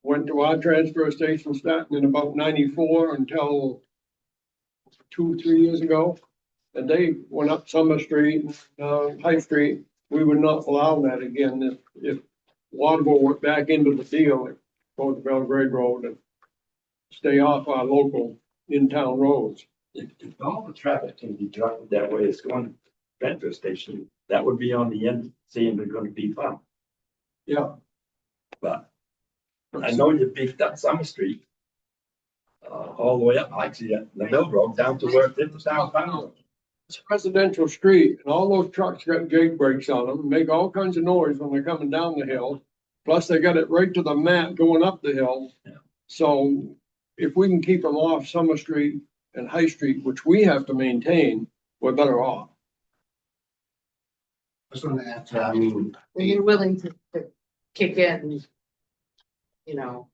went to our transfer station starting in about 94 until 2-3 years ago. And they went up Summer Street, High Street. We would not allow that again if Waterville went back into the deal, like go to Belgrade Road and stay off our local in-town roads. If all the traffic can be directed that way, it's going to the transfer station, that would be on the end, saying they're gonna beef up. Yeah. But I know you beefed up Summer Street. All the way up, actually, the Mill Road down to where it's the town farm. It's a residential street and all those trucks got jake brakes on them, make all kinds of noise when they're coming down the hill. Plus they got it right to the mat going up the hill. Yeah. So if we can keep them off Summer Street and High Street, which we have to maintain, we're better off. I just want to add to, I mean, When you're willing to kick in, you know,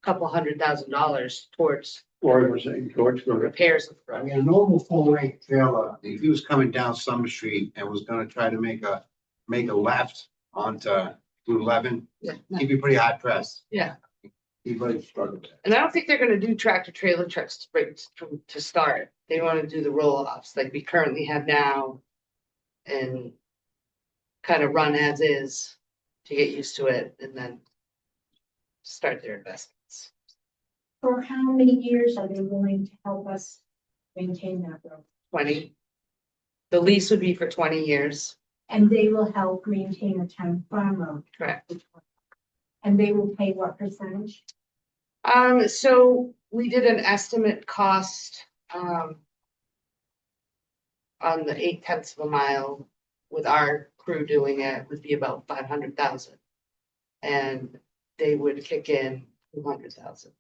a couple $100,000 towards Or we're saying, George, go ahead. repairs of the I road. mean, a normal full-length trailer, if he was coming down Summer Street and was gonna try to make a left onto Route 11, Yeah, he'd be pretty hard pressed. yeah. He'd really struggle with that. And I don't think they're gonna do tractor trailer trucks to break to start. They wanna do the roll-offs like we currently have now. And kind of run as is to get used to it and then start their investments. For how many years are they willing to help us maintain that road? 20. The lease would be for 20 years, And they will help maintain a town farm road? correct? And they will pay what percentage? So we did an estimate cost, on the 8/10 of a mile with our crew doing it would be about 500,000. And they would kick in 200,000.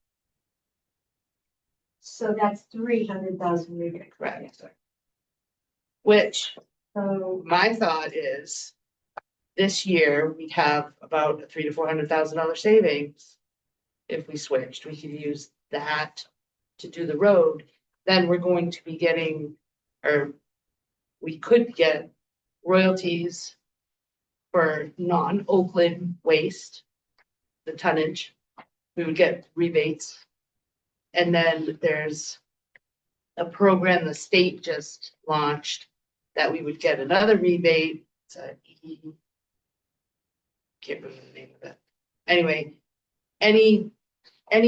So that's 300,000 we get. Correct. Which So, my thought is this year we'd have about a $300,000 to $400,000 savings. If we switched, we could use that to do the road. Then we're going to be getting, or we could get royalties for non-Oakland waste, the tonnage. We would get rebates. And then there's a program the state just launched that we would get another rebate. Can't remember the name of it. Anyway, any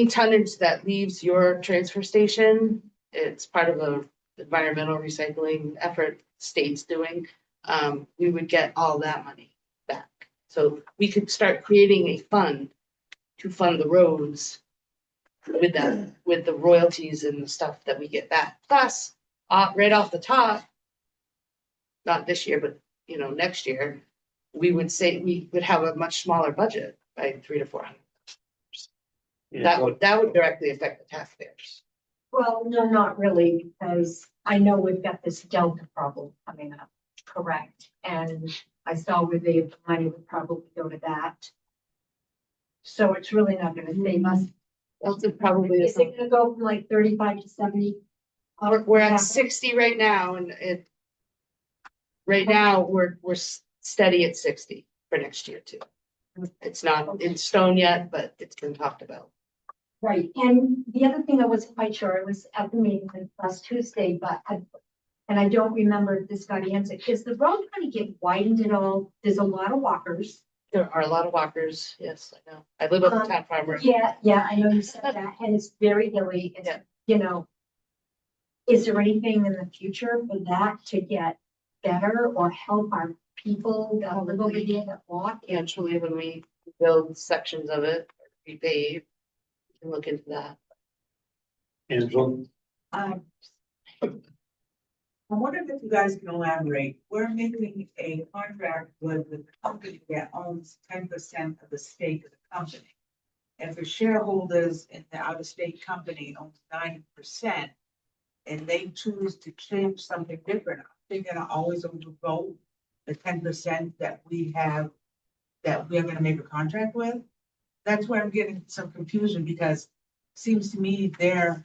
tonnage that leaves your transfer station, it's part of a environmental recycling effort state's doing. We would get all that money back. So we could start creating a fund to fund the roads with that, with the royalties and the stuff that we get back. Plus, right off the top, not this year, but next year, we would say we would have a much smaller budget by 300 to 400. That would directly affect the taxpayers. well, no, not really, because I know we've got this Delta problem coming up, correct? And I saw where the money would probably go to that. So it's really not gonna save us. Delta probably Is it gonna go from like 35 to 70? We're at 60 right now, and right now we're steady at 60 for next year too. It's not in stone yet, but it's been talked about. Right, and the other thing I wasn't quite sure, I was at the meeting last Tuesday, and I don't remember if this got answered, is the road gonna get widened at all? There's a lot of walkers. There are a lot of walkers, yes, I know. I live up the town farm road. Yeah, I know you said that, and it's very hilly, it's, is there anything in the future for that to get better or help our people that live over there that walk? Eventually, when we build sections of it, repave, we can look into that. Angela? I'm wondering if you guys can elaborate. We're making a contract with the company that owns 10% of the stake of the company. And for shareholders in the out-of-state company owns 90%, and they choose to change something different, they're gonna always overvote the 10% that we have, that we're gonna make a contract with. That's where I'm getting some confusion, because it seems to me they're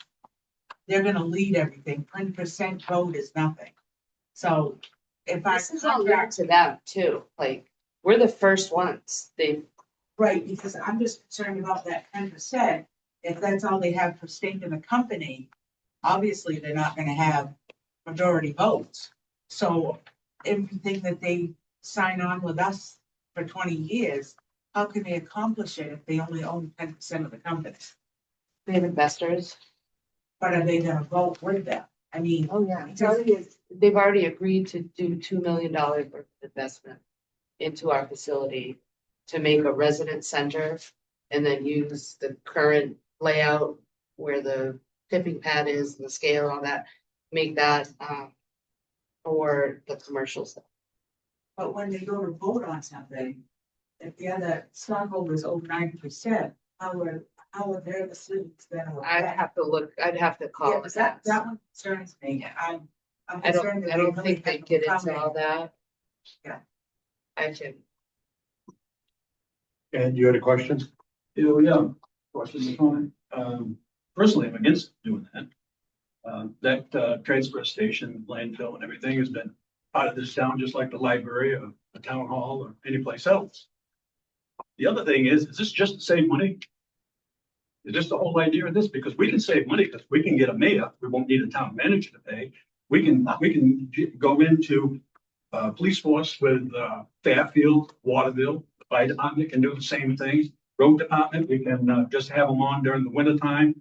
gonna lead everything. 20% vote is nothing. So if I. This is all new to them too, like, we're the first ones, Right, because I'm just concerned about that 10%. If that's all they have for stake in the company, obviously they're not gonna have majority votes. So everything that they sign on with us for 20 years, how can they accomplish it if they only own 10% of the company? they have investors. But are they gonna vote with them? I mean. Oh, yeah. They've already agreed to do $2 million worth of investment into our facility to make a resident center and then use the current layout where the tipping pad is, and the scale and all that, make that for the commercial stuff. But when they go to vote on something, if the other stockholders own 90%, how are their decisions then? I'd have to look, I'd have to call. Yeah, it that one concerns me. I'm I concerned that don't really think they have get come into all in. that. Yeah. I can. And you had a question? Yeah, questions on it. Personally, I'm against doing that. That transfer station, landfill and everything has been part of this town, just like the library or the town hall or any place else. The other thing is this just to save money? Is this the whole idea of this? Because we can save money because we can get a mayor. We won't need a town manager to pay. We can go into police force with Fairfield, Waterville, the fire department can do the same things. Road department, we can just have them on during the winter time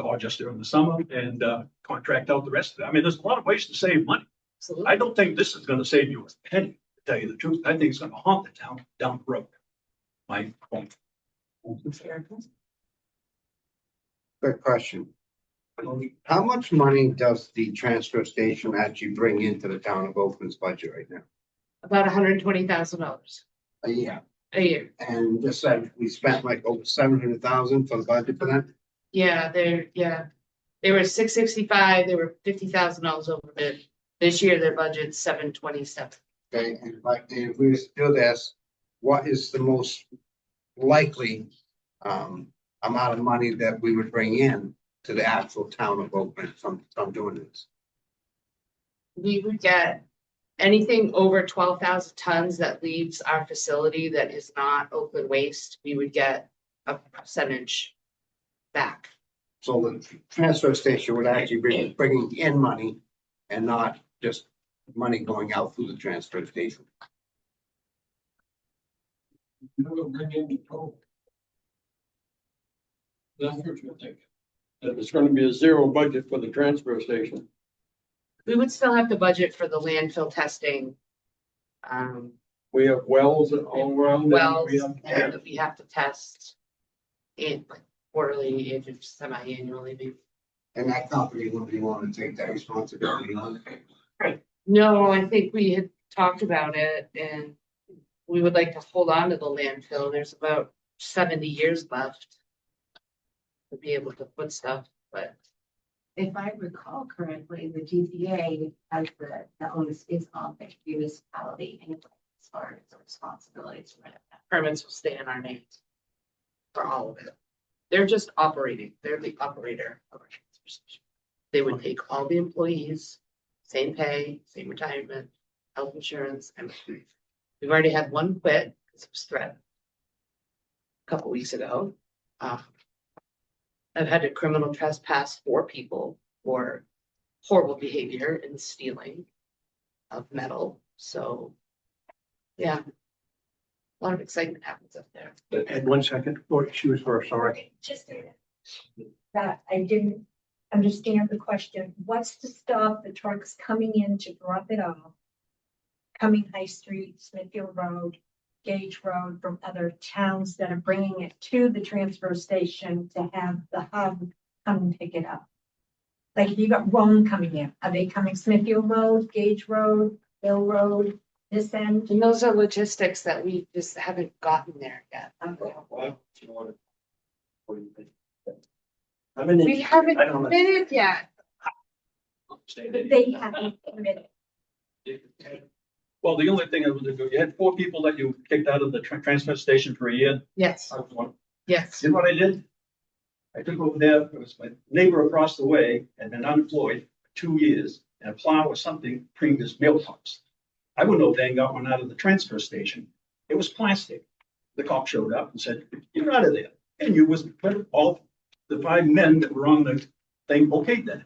or just during the summer and contract out the rest of it. I mean, there's a lot of ways to save money. Absolutely. I don't think this is gonna save you a penny, to tell you the truth. I think it's gonna haunt the town down the road. My point. Quick question. How much money does the transfer station actually bring into the town of Oakland's budget right now? About $120,000 A year. a year. And just said we spent like over 700,000 for the budget for that. Yeah, they were 665, they were $50,000 over bid. This year, their budget's 727. Okay, and if we was to do this, what is the most likely amount of money that we would bring in to the actual town of Oakland from doing this? We would get anything over 12,000 tons that leaves our facility that is not Oakland waste, we would get a percentage back. So the transfer station would actually be bringing in money and not just money going out through the transfer station. Never bring in the total. That's what you think. That it's gonna be a zero budget for the transfer station. We would still have to budget for the landfill testing. We have wells all around. Wells, We have- and we have to test in quarterly, and semi-annually, maybe. And that company would be willing to take that responsibility on. No, I think we had talked about it and we would like to hold on to the landfill. There's about 70 years left to be able to put stuff, but If I recall correctly, the GPA has the onus is on the municipality anyway, as far as the responsibilities for it. permits will stay in our names for all of it. They're just operating. They're the operator of our transfer station. They would take all the employees, same pay, same retirement, health insurance, and we've already had one quit because it was threatened a couple weeks ago. I've had to criminal trespass 4 people for horrible behavior and stealing of metal. So, yeah, a lot of excitement happens up there. And 1 second, or she was first, sorry. Just that I didn't understand the question. What's to stop the trucks coming in to drop it off? Coming High Street, Smithfield Road, Gage Road from other towns that are bringing it to the transfer station to have the hub come and pick it up. Like if you got Rome coming in, are they coming Smithfield Road, Gage Road, Hill Road, this end? And those are logistics that we just haven't gotten there yet. I mean, We haven't I don't know. committed yet. They haven't committed. Well, the only thing I was, you had 4 people that you kicked out of the transfer station for a year. Yes, I was one. yes. You know what I did? I took over there, it was my neighbor across the way, had been unemployed for 2 years, and a plow or something creamed his mailbox. I went over there and got one out of the transfer station. It was plastic. The cop showed up and said, "You're out of there." And you was, but all the 5 men that were on the thing okayed that.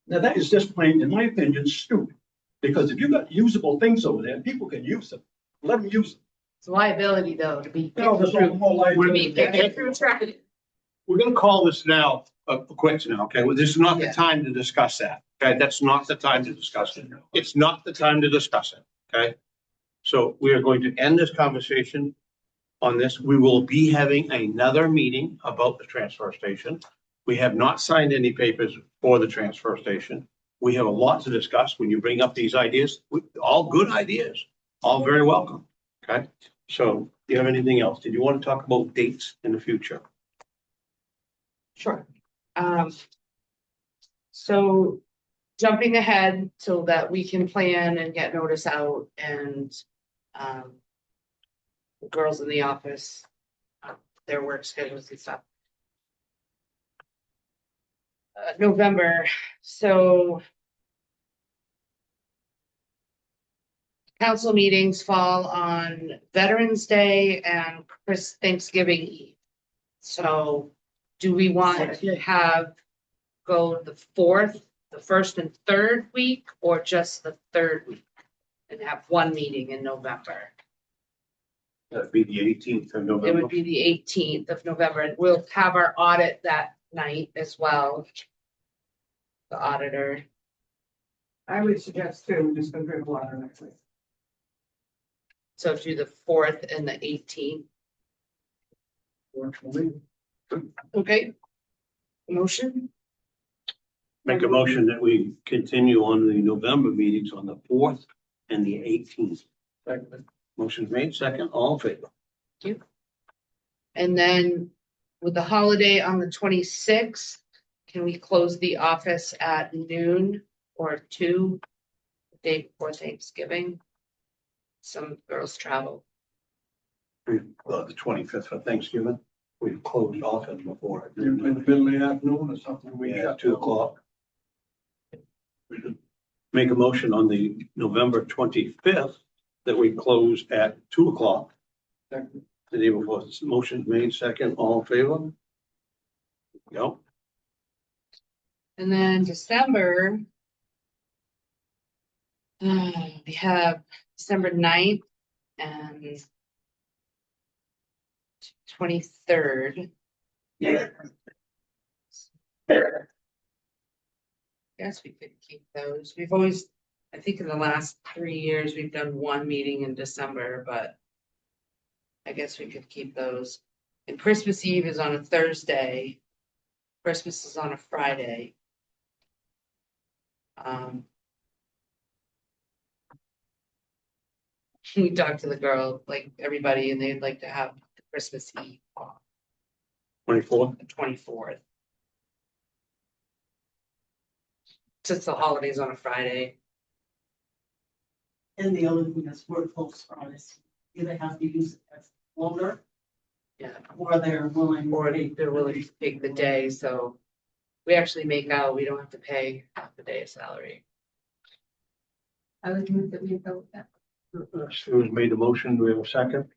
Now, that is just plain, in my opinion, stupid. Because if you got usable things over there, people can use them. Let them use them. It's a liability though, to be. No, there's no more To liability. be picked through traffic. We're gonna call this now a quits now, okay? Well, this is not the Yeah. time to discuss that, okay? That's not the time to discuss it. It's not the time to discuss it, okay? So we are going to end this conversation on this. We will be having another meeting about the transfer station. We have not signed any papers for the transfer station. We have a lot to discuss when you bring up these ideas, all good ideas, all very welcome, okay? So do you have anything else? Did you want to talk about dates in the future? Sure. So jumping ahead so that we can plan and get notice out and the girls in the office, their work schedules and stuff. November, so council meetings fall on Veterans Day and Thanksgiving Eve. So do we want to go the 4th, the 1st and 3rd week, or just the 3rd week? And have one meeting in November? That'd be the 18th of It November. would be the 18th of November, and we'll have our audit that night as well. The auditor. I would suggest too, just go drink water next week. So do the 4th and the 18th. Okay. Motion? Make a motion that we continue on the November meetings on the 4th and the 18th. Motion made, second, all in favor. And then with the holiday on the 26th, can we close the office at noon or 2, the day before Thanksgiving? Some girls travel. The 25th for Thanksgiving, we've closed often before. In the middle of the afternoon or something, we Yeah, shut 2 o'clock. We could make a motion on the November 25th that we close at 2 o'clock. The day before, motion made, second, all in favor? Go. And then December. We have December 9th and 23rd. Yeah. Guess we could keep those. We've always, I think in the last 3 years, we've done one meeting in December, but I guess we could keep those. And Christmas Eve is on a Thursday. Christmas is on a Friday. We talked to the girl, like everybody, and they'd like to have the Christmas Eve off, 24th? the 24th. Since the holiday's on a Friday. And the only thing that's worth folks on is either have to use it as loaner Yeah. or they're willing. Or they're willing to take the day, so we actually make out, we don't have to pay half the day's salary. I would move that we go with that. Sue's made the motion, do we have a second?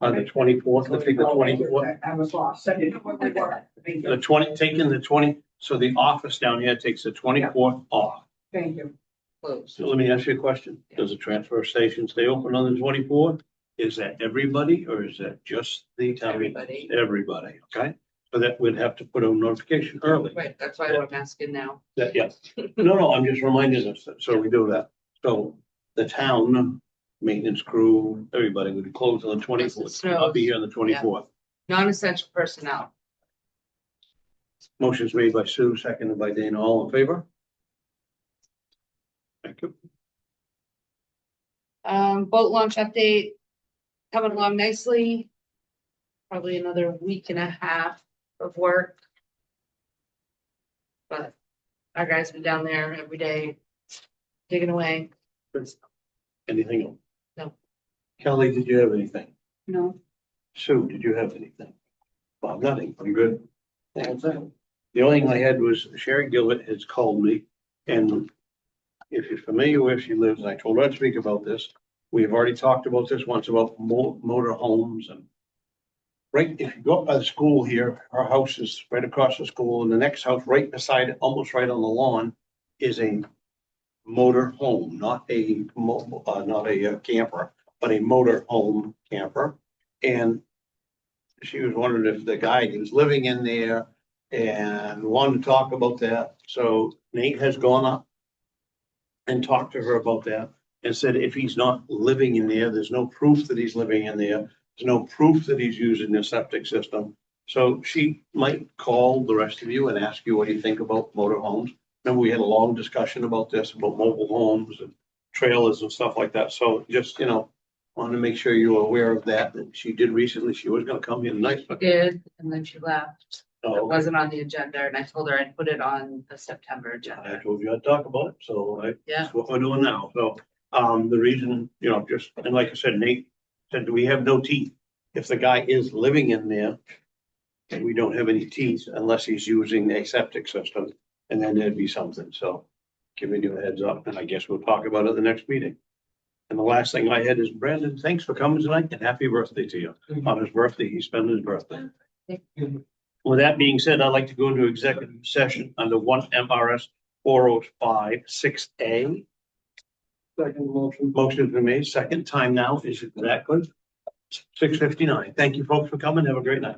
On the 24th, let's take the 24th. I was lost. Second. The 20, taking the 20, so the office down here takes the 24th off. Thank you. Close. So let me ask you a question. Does the transfer station stay open on the 24th? Is that everybody or is that just the town? Everybody. Everybody, okay? So that we'd have to put a notification early. Right, that's why I'm asking now. That, yeah. No, I'm just reminding us, so we do that. So the town, maintenance crew, everybody would close on the 24th. I'll be here on the 24th. Non-essential personnel. Motion's made by Sue, seconded by Dana. All in favor? Thank you. Boat launch update, coming along nicely. Probably another week and a half of work. But our guys been down there every day, digging away. Anything else? No. Kelly, did you have anything? No. Sue, did you have anything? Bob, nothing. I'm good. The only thing I had was Sherry Gillett has called me, and if you're familiar where she lives, and I told her to speak about this. We've already talked about this once about motor homes and right, if you go up by the school here, our house is right across the school, and the next house right beside it, almost right on the lawn, is a motor home, not a camper, but a motor home camper. And she was wondering if the guy who's living in there and wanted to talk about that. So Nate has gone up and talked to her about that and said if he's not living in there, there's no proof that he's living in there. There's no proof that he's using the septic system. So she might call the rest of you and ask you what you think about motor homes. Remember, we had a long discussion about this, about mobile homes and trailers and stuff like that. So just, wanted to make sure you were aware of that. And she did recently, she was gonna come here tonight, but. Did, and then she left. Oh, It okay. wasn't on the agenda, and I told her I'd put it on the September I agenda. told you I'd talk about it, so Yeah. that's what we're doing now. So, the reason, just, and like I said, Nate said, do we have no teeth? If the guy is living in there, and we don't have any teeth unless he's using a septic system, and then there'd be something. So giving you a heads up, and I guess we'll talk about it at the next meeting. And the last thing I had is Brandon, thanks for coming tonight and happy birthday to you. On his birthday, he spent his birthday. With that being said, I'd like to go into executive session under 1 MRS 405-6A. Second motion. Motion's been made. Second time now is exactly 6:59. Thank you folks for coming. Have a great night.